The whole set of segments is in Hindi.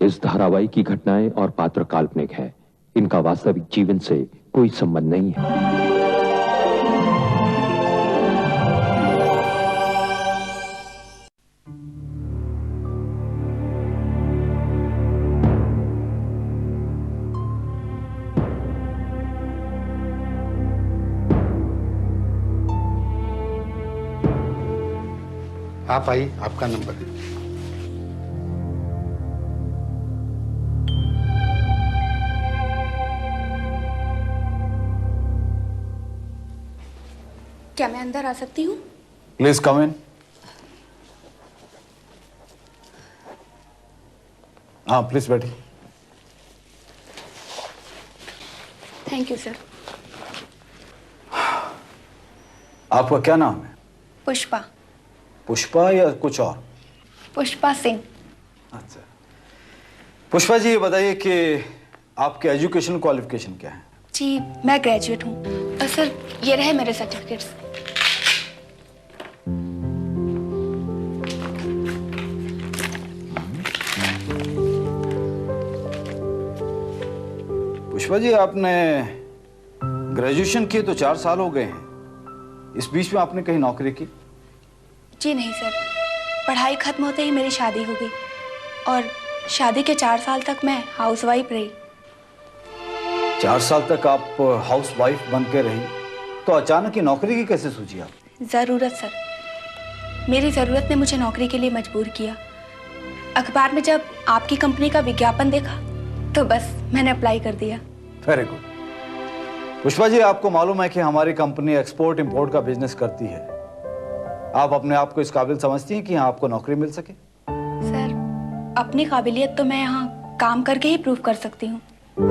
इस धारावाहिक की घटनाएं और पात्र काल्पनिक है। इनका वास्तविक जीवन से कोई संबंध नहीं है। आप आइए, आपका नंबर है। क्या मैं अंदर आ सकती हूँ? प्लीज कम इन। हाँ प्लीज बैठिए। Thank you sir. आपका क्या नाम है? पुष्पा। पुष्पा या कुछ और? पुष्पा सिंह। अच्छा पुष्पा जी, ये बताइए कि आपके एजुकेशन क्वालिफिकेशन क्या है? जी मैं ग्रेजुएट हूँ। सर ये रहे मेरे सर्टिफिकेट्स। पुष्पा जी, आपने ग्रेजुएशन किए तो 4 साल हो गए हैं। इस बीच में आपने कहीं नौकरी की? जी नहीं सर, पढ़ाई खत्म होते ही मेरी शादी हो गई और शादी के 4 साल तक मैं हाउसवाइफ रही। 4 साल तक आप हाउसवाइफ बन के रही, तो अचानक ही नौकरी की कैसे सूझी आपकी? ज़रूरत सर, मेरी ज़रूरत ने मुझे नौकरी के लिए मजबूर किया। अखबार में जब आपकी कंपनी का विज्ञापन देखा तो बस मैंने अप्लाई कर दिया। Very good. पुष्पा जी, आपको मालूम है कि हमारी कंपनी एक्सपोर्ट इंपोर्ट का बिजनेस करती है। आप अपने आप को इस काबिल समझती हैं कि यहाँ आपको नौकरी मिल सके? सर अपनी काबिलियत तो मैं यहाँ काम करके ही प्रूव कर सकती हूँ।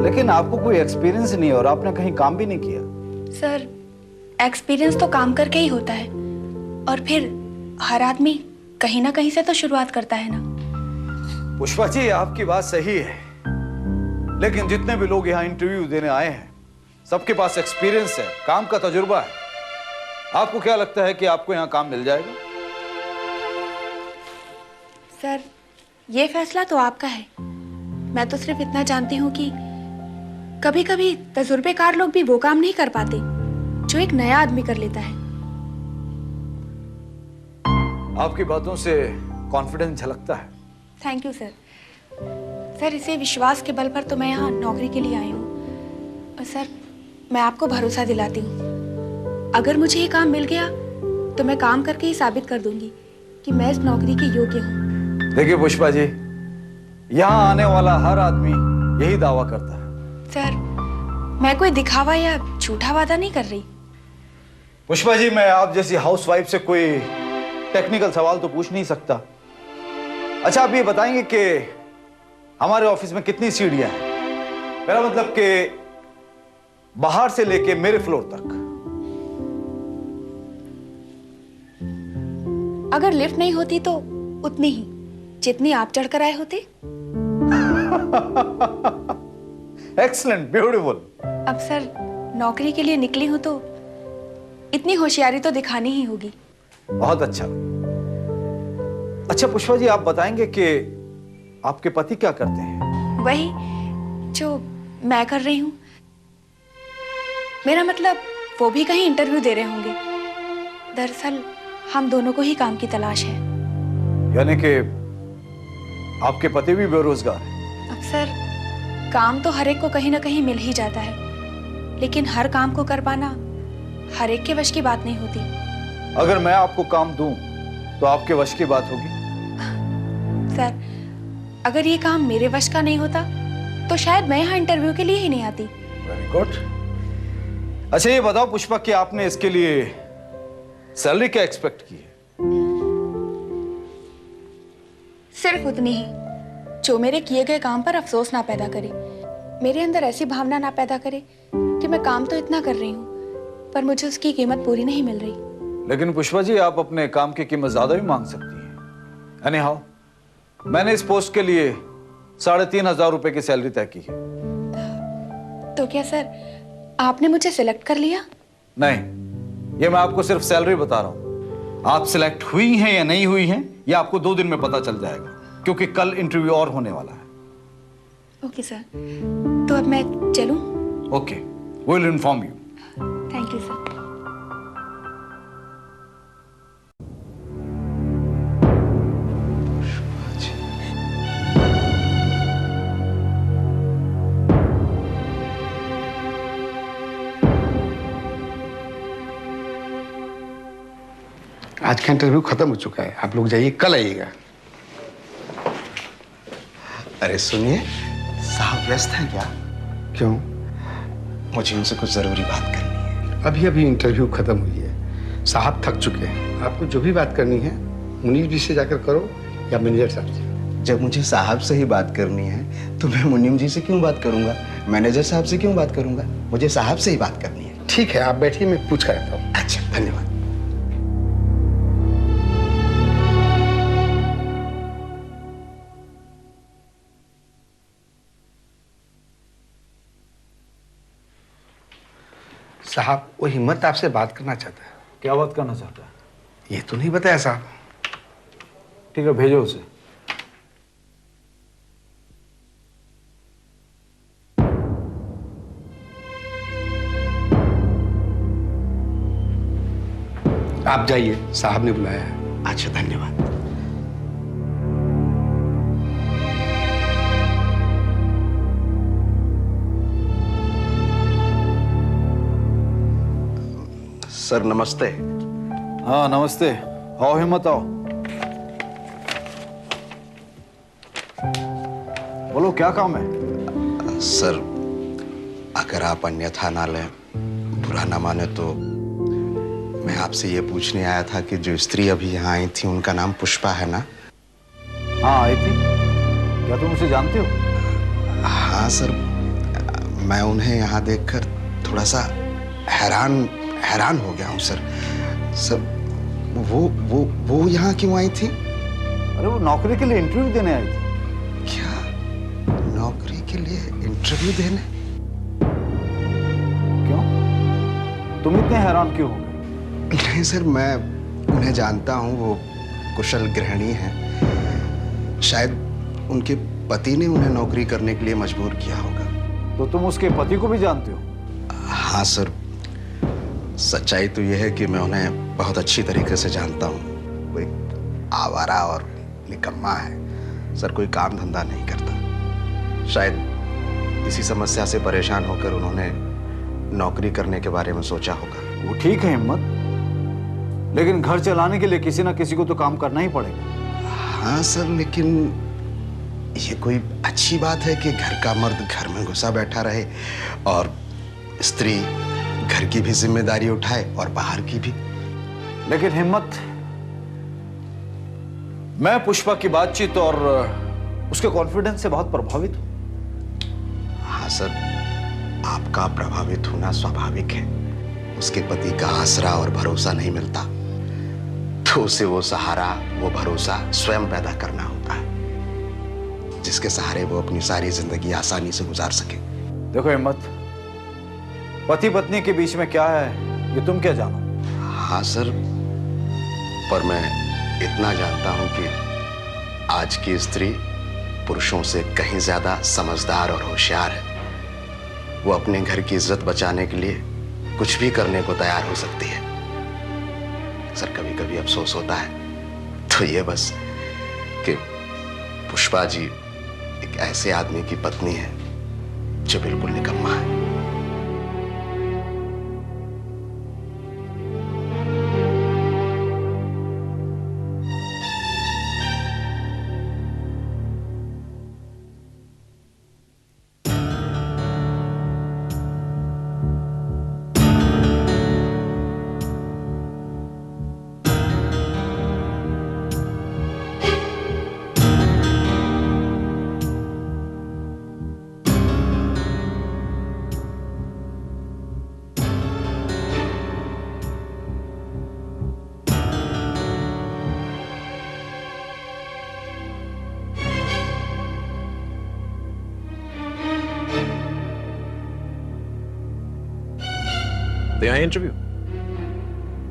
लेकिन आपको कोई एक्सपीरियंस नहीं और आपने कहीं काम भी नहीं किया। सर एक्सपीरियंस तो काम करके ही होता है और फिर हर आदमी कहीं ना कहीं से तो शुरुआत करता है ना। पुष्पा जी, आपकी बात सही है, लेकिन जितने भी लोग यहाँ इंटरव्यू देने आए हैं सबके पास एक्सपीरियंस है, काम का तजुर्बा है। आपको क्या लगता है कि आपको यहाँ काम मिल जाएगा? सर ये फैसला तो आपका है। मैं तो सिर्फ इतना जानती हूँ कि कभी कभी तजुर्बेकार लोग भी वो काम नहीं कर पाते जो एक नया आदमी कर लेता है। आपकी बातों से कॉन्फिडेंस झलकता है। Thank you sir. सर इसे विश्वास के बल पर तो मैं यहाँ नौकरी के लिए आई हूँ। और सर मैं आपको भरोसा दिलाती हूँ, अगर मुझे ये काम मिल गया तो मैं काम करके ही साबित कर दूंगी कि मैं इस नौकरी के योग्य हूँ। देखिए पुष्पा जी, यहाँ आने वाला हर आदमी यही दावा करता है। सर मैं कोई दिखावा या झूठा वादा नहीं कर रही। पुष्पा जी, मैं आप जैसी हाउसवाइफ से कोई टेक्निकल सवाल तो पूछ नहीं सकता। अच्छा आप ये बताएंगे कि हमारे ऑफिस में कितनी सीढ़ियां हैं? मेरा मतलब कि बाहर से लेके मेरे फ्लोर तक। अगर लिफ्ट नहीं होती तो उतनी ही जितनी आप चढ़कर आए होते। Excellent, beautiful. अब सर नौकरी के लिए निकली हूं तो इतनी होशियारी तो दिखानी ही होगी। बहुत अच्छा। अच्छा पुष्पा जी, आप बताएंगे कि आपके पति क्या करते हैं? वही जो मैं कर रही हूं। मेरा मतलब वो भी कहीं इंटरव्यू दे रहे होंगे। दरअसल हम दोनों को ही काम की तलाश है। यानी कि आपके पति भी बेरोजगार हैं? अब सर काम तो हर एक को कहीं ना कहीं मिल ही जाता है, लेकिन हर काम को कर पाना हर एक के वश की बात नहीं होती। अगर मैं आपको काम दूं तो आपके वश की बात होगी? सर अगर ये काम मेरे वश का नहीं होता तो शायद मैं यहाँ इंटरव्यू के लिए ही नहीं आती। Very good. अच्छा ये बताओ पुष्पा कि आपने इसके लिए सैलरी क्या एक्सपेक्ट की है? सिर्फ उतनी ही जो मेरे किए गए काम पर अफसोस ना पैदा करे, मेरे अंदर ऐसी भावना ना पैदा करे कि मैं काम तो इतना कर रही हूँ पर मुझे उसकी कीमत पूरी नहीं मिल रही। लेकिन पुष्पा जी, आप अपने काम की कीमत ज्यादा भी मांग सकती हैं। एनी हाउ, मैंने इस पोस्ट के लिए 3,500 रुपए की सैलरी तय की है। तो क्या सर आपने मुझे सिलेक्ट कर लिया? नहीं, ये मैं आपको सिर्फ सैलरी बता रहा हूं। आप सिलेक्ट हुई हैं या नहीं हुई हैं, ये आपको 2 दिन में पता चल जाएगा, क्योंकि कल इंटरव्यू और होने वाला है। ओके सर, तो अब मैं चलूं? Okay, will inform you. Thank you sir. आज का इंटरव्यू खत्म हो चुका है, आप लोग जाइए, कल आइएगा। अरे सुनिए, साहब व्यस्त हैं क्या? क्यों? मुझे उनसे कुछ जरूरी बात करनी है। अभी अभी इंटरव्यू खत्म हुई है, साहब थक चुके हैं। आपको जो भी बात करनी है मुनीर जी से जाकर करो या मैनेजर साहब से। जब मुझे साहब से ही बात करनी है तो मैं मुनीम जी से क्यों बात करूंगा, मैनेजर साहब से क्यों बात करूंगा? मुझे साहब से ही बात करनी है। ठीक है, आप बैठिए, मैं पूछ कर आता हूँ। अच्छा, धन्यवाद। साहब, वो हिम्मत आपसे बात करना चाहता है। क्या बात करना चाहता है? ये तो नहीं बताया साहब। ठीक है, भेजो उसे। आप जाइए, साहब ने बुलाया है। अच्छा, धन्यवाद। सर नमस्ते। हाँ नमस्ते, आओ हिम्मत, आओ। बोलो, क्या काम है? सर, अगर आप अन्यथा ना लें, बुरा ना माने तो मैं आपसे ये पूछने आया था कि जो स्त्री अभी यहाँ आई थी उनका नाम पुष्पा है ना? हाँ आई थी। क्या तुम उसे जानते हो? हाँ सर, मैं उन्हें यहाँ देखकर थोड़ा सा हैरान हो गया हूँ सर। सर, वो यहाँ क्यों आई थी? अरे वो नौकरी के लिए इंटरव्यू देने आई थी। क्या? नौकरी के लिए इंटरव्यू देने? क्यों? तुम इतने हैरान क्यों हो गए? नहीं सर, मैं उन्हें जानता हूँ, वो कुशल गृहिणी हैं। शायद उनके पति ने उन्हें नौकरी करने के लिए मजबूर किया होगा। तो तुम उसके पति को भी जानते हो? हाँ सर, सच्चाई तो यह है कि मैं उन्हें बहुत अच्छी तरीके से जानता हूँ। वो एक आवारा और निकम्मा है सर, कोई काम धंधा नहीं करता। शायद इसी समस्या से परेशान होकर उन्होंने नौकरी करने के बारे में सोचा होगा। वो ठीक है हिम्मत, लेकिन घर चलाने के लिए किसी ना किसी को तो काम करना ही पड़ेगा। हाँ सर, लेकिन ये कोई अच्छी बात है कि घर का मर्द घर में घुसा बैठा रहे और स्त्री घर की भी जिम्मेदारी उठाए और बाहर की भी। लेकिन हिम्मत, मैं पुष्पा की बातचीत और उसके कॉन्फिडेंस से बहुत प्रभावित हूं। हाँ सर, आपका प्रभावित होना स्वाभाविक है। उसके पति का आसरा और भरोसा नहीं मिलता तो उसे वो सहारा, वो भरोसा स्वयं पैदा करना होता है, जिसके सहारे वो अपनी सारी जिंदगी आसानी से गुजार सके। देखो हिम्मत, पति पत्नी के बीच में क्या है ये तुम क्या जानो? हाँ सर, पर मैं इतना जानता हूं कि आज की स्त्री पुरुषों से कहीं ज्यादा समझदार और होशियार है। वो अपने घर की इज्जत बचाने के लिए कुछ भी करने को तैयार हो सकती है। सर, कभी कभी अफसोस होता है तो ये बस कि पुष्पा जी एक ऐसे आदमी की पत्नी है जो बिल्कुल निकम्मा है। दे आए इंटरव्यू,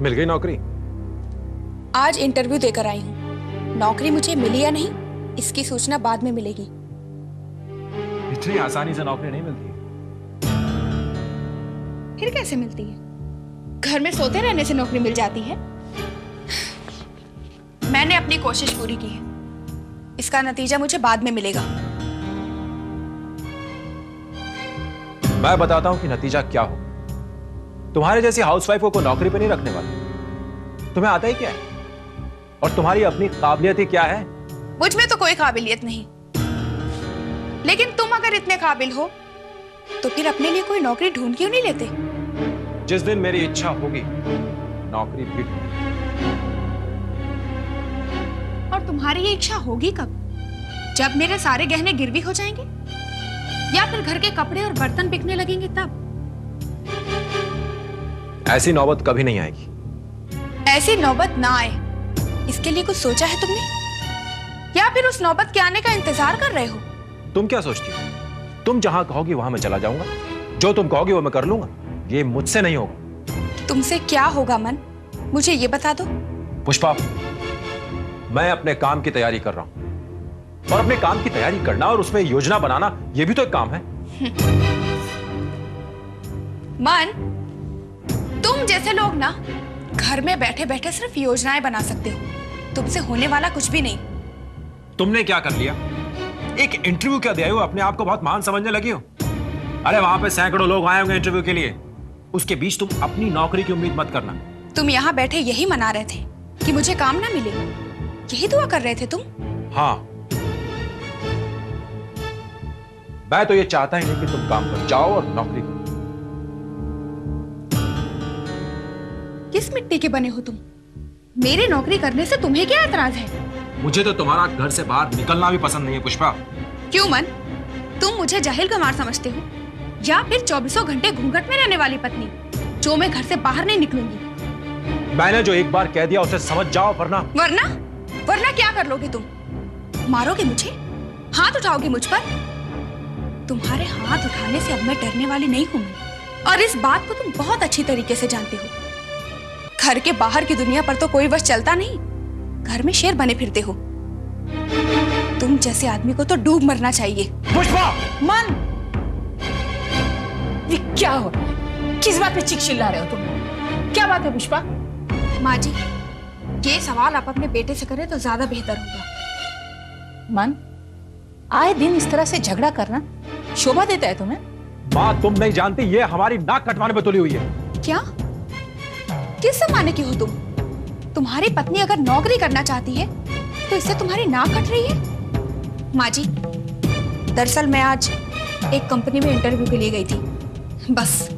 मिल गई नौकरी? आज इंटरव्यू देकर आई हूँ। नौकरी मुझे मिली या नहीं इसकी सूचना बाद में मिलेगी। इतनी आसानी से नौकरी नहीं मिलती। फिर कैसे मिलती है? घर में सोते रहने से नौकरी मिल जाती है? मैंने अपनी कोशिश पूरी की है, इसका नतीजा मुझे बाद में मिलेगा। मैं बताता हूं कि नतीजा क्या हो। तुम्हारे जैसी हाउसवाइफ को कोई नौकरी पे नहीं रखने वाला। तुम्हें आता ही क्या है? और तुम्हारी अपनी काबिलियत ही क्या है? मुझ में तो कोई काबिलियत नहीं, लेकिन तुम अगर इतने काबिल हो तो फिर अपने लिए कोई नौकरी ढूंढ क्यों नहीं लेते? जिस दिन मेरी इच्छा होगी नौकरी भी ढूंढूंगी। और तुम्हारी ये इच्छा होगी कब? जब मेरे सारे गहने गिरवी हो जाएंगे, या फिर घर के कपड़े और बर्तन बिकने लगेंगे तब? ऐसी नौबत कभी नहीं आएगी। ऐसी नौबत ना आए इसके लिए कुछ सोचा है तुमने, या फिर उस नौबत के आने का इंतजार कर रहे हो? तुम क्या सोचती हो? तुम जहां कहोगी वहां मैं चला जाऊंगा। जो तुम कहोगी वो मैं कर लूंगा। ये मुझसे नहीं होगा। तुमसे क्या होगा मन, मुझे ये बता दो। पुष्पा, मैं अपने काम की तैयारी कर रहा हूं, और अपने काम की तैयारी करना और उसमें योजना बनाना यह भी तो एक काम है। मन, तुम जैसे लोग ना घर में बैठे बैठे सिर्फ योजनाएं बना सकते हो। तुमसे होने वाला कुछ भी नहीं। तुमने क्या कर लिया? एक इंटरव्यू क्या दिया हो? अपने आप को बहुत महान समझने लगी हो। अरे वहां पे सैकड़ों लोग आए होंगे इंटरव्यू के लिए। उसके बीच तुम अपनी नौकरी की उम्मीद मत करना। तुम यहाँ बैठे यही मना रहे थे कि मुझे काम ना मिले, यही दुआ कर रहे थे तुम? हाँ, मैं तो ये चाहता ही नहीं कि तुम काम पर जाओ और नौकरी करो। किस मिट्टी के बने हो तुम? मेरी नौकरी करने से तुम्हें क्या एतराज है? मुझे तो तुम्हारा घर से बाहर निकलना भी पसंद नहीं है पुष्पा। क्यों मन, तुम मुझे जाहिल गंवार समझते हो, या फिर 24 घंटे घूंघट में रहने वाली पत्नी जो मैं घर से बाहर नहीं निकलूंगी? मैंने जो एक बार कह दिया उसे समझ जाओ, वरना वरना क्या कर लोगे तुम? मारोगे मुझे? हाथ उठाओगे मुझ पर? तुम्हारे हाथ उठाने से अब मैं डरने वाली नहीं हूं, और इस बात को तुम बहुत अच्छी तरीके से जानते हो। घर के बाहर की दुनिया पर तो कोई वश चलता नहीं, घर में शेर बने फिरते हो। तुम जैसे आदमी को तो डूब मरना चाहिए। पुष्पा! मन, ये क्या हो रहा है? किस बात पे चीख चिल्ला रहे हो तुम? क्या बात है पुष्पा? माँ जी, ये सवाल आप अपने बेटे से करें तो ज्यादा बेहतर होगा। मन, आए दिन इस तरह से झगड़ा करना शोभा देता है तुम्हें? माँ, तुम नहीं जानती ये हमारी नाक कटवाने में तुली हुई है। क्या? किस जमाने की हो तुम? तुम्हारी पत्नी अगर नौकरी करना चाहती है तो इससे तुम्हारी नाक कट रही है? माँ जी, दरअसल मैं आज एक कंपनी में इंटरव्यू के लिए गई थी, बस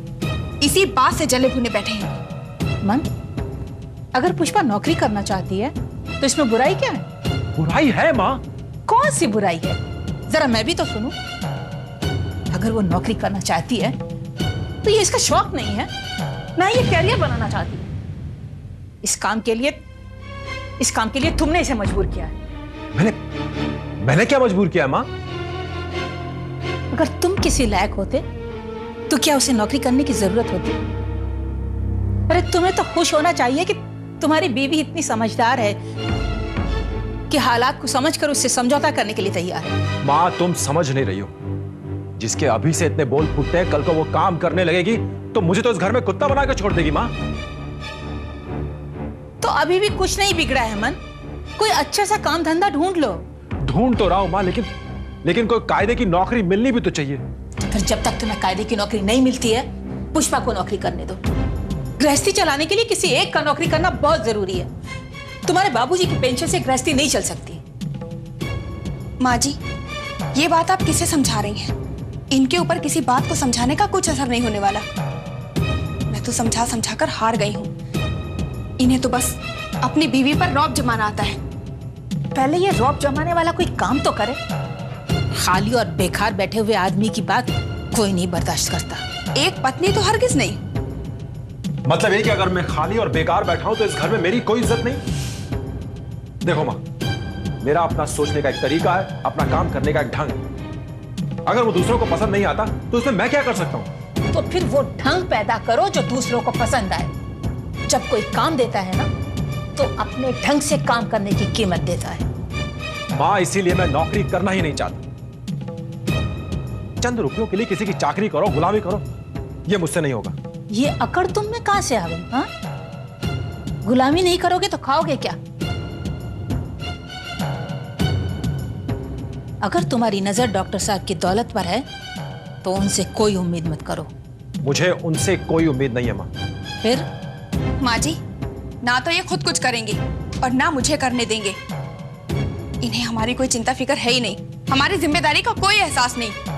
इसी बात से जले भुने बैठे हैं। मन, अगर पुष्पा नौकरी करना चाहती है तो इसमें बुराई क्या है? बुराई है माँ। कौन सी बुराई है? जरा मैं भी तो सुनूं। अगर वो नौकरी करना चाहती है तो ये इसका शौक नहीं है, ना ये कैरियर बनाना चाहती है। इस काम के लिए तुमने इसे मजबूर किया है। मैंने क्या मजबूर किया माँ? अगर तुम किसी लायक होते तो क्या उसे नौकरी करने की जरूरत होती? अरे तुम्हें तो खुश होना चाहिए कि तुम्हारी बीवी इतनी समझदार है कि हालात को समझकर उससे समझौता करने के लिए तैयार है। माँ, तुम समझ नहीं रही हो। जिसके अभी से इतने बोल फूटते हैं, कल को वो काम करने लगेगी तो मुझे तो इस घर में कुत्ता बना के छोड़ देगी। माँ, तो अभी भी कुछ नहीं बिगड़ा है मन, कोई अच्छा सा काम धंधा ढूंढ लो। ढूंढ तो रहा हूं माँ, लेकिन कोई कायदे की नौकरी मिलनी भी तो चाहिए। फिर जब तक तुम्हें कायदे की नौकरी नहीं मिलती है, पुष्पा को नौकरी करने दो। गृहस्थी चलाने के लिए किसी एक का नौकरी करना बहुत जरूरी है। तुम्हारे बाबूजी की पेंशन से गृहस्थी नहीं चल सकती। माँ जी, ये बात आप किसे समझा रही हैं? इनके ऊपर किसी बात को समझाने का कुछ असर नहीं होने वाला। मैं तो समझा कर हार गई हूँ। इन्हें तो बस अपनी बीवी पर रौब जमाना आता है। पहले ये रौब जमाने वाला कोई काम तो करे। खाली और बेकार बैठे हुए आदमी की बात कोई नहीं बर्दाश्त करता। एक पत्नी तो हरगिज नहीं। मतलब ये कि अगर मैं खाली और बेकार बैठा हूं तो इस घर में मेरी कोई इज्जत नहीं? देखो माँ, मेरा अपना सोचने का एक तरीका है, अपना काम करने का एक ढंग है। अगर वो दूसरों को पसंद नहीं आता तो उसमें मैं क्या कर सकता हूं? तो फिर वो ढंग पैदा करो जो दूसरों को पसंद आए। जब कोई काम देता है ना तो अपने ढंग से काम करने की कीमत देता है। माँ, इसीलिए मैं नौकरी करना ही नहीं चाहता। चंद रुपयों के लिए किसी की चाकरी करो, गुलामी करो, ये मुझसे नहीं होगा। ये अकड़ तुम में कहां से आ गई? हाँ, गुलामी नहीं करोगे तो खाओगे क्या? अगर तुम्हारी नजर डॉक्टर साहब की दौलत पर है तो उनसे कोई उम्मीद मत करो। मुझे उनसे कोई उम्मीद नहीं है माँ। फिर? माँ जी, ना तो ये खुद कुछ करेंगे और ना मुझे करने देंगे। इन्हें हमारी कोई चिंता फिक्र है ही नहीं, हमारी जिम्मेदारी का कोई एहसास नहीं।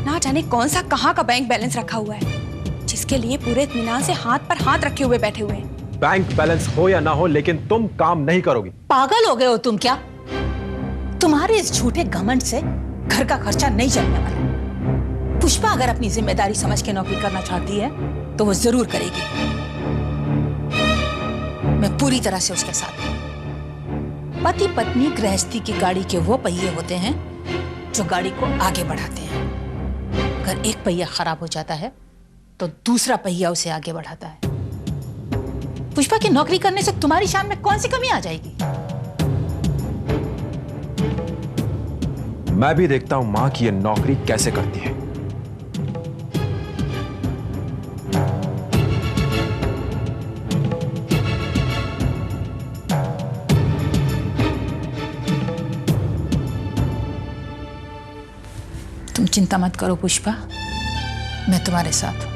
ना जाने कौन सा कहाँ का बैंक बैलेंस रखा हुआ है जिसके लिए पूरे इत्मीनान से हाथ पर हाथ रखे हुए बैठे हुए हैं। बैंक बैलेंस हो या ना हो, लेकिन तुम काम नहीं करोगी। पागल हो गए हो तुम क्या? तुम्हारे इस झूठे घमंड से घर का खर्चा नहीं चलने वाला। पुष्पा अगर अपनी जिम्मेदारी समझ के नौकरी करना चाहती है तो वो जरूर करेगी। मैं पूरी तरह से उसके साथ हूं। पति पत्नी गृहस्थी की गाड़ी के वो पहिए होते हैं जो गाड़ी को आगे बढ़ाते हैं। अगर एक पहिया खराब हो जाता है तो दूसरा पहिया उसे आगे बढ़ाता है। पुष्पा की नौकरी करने से तुम्हारी शान में कौन सी कमी आ जाएगी? मैं भी देखता हूं मां की ये नौकरी कैसे करती है। तुम चिंता मत करो पुष्पा, मैं तुम्हारे साथ हूं।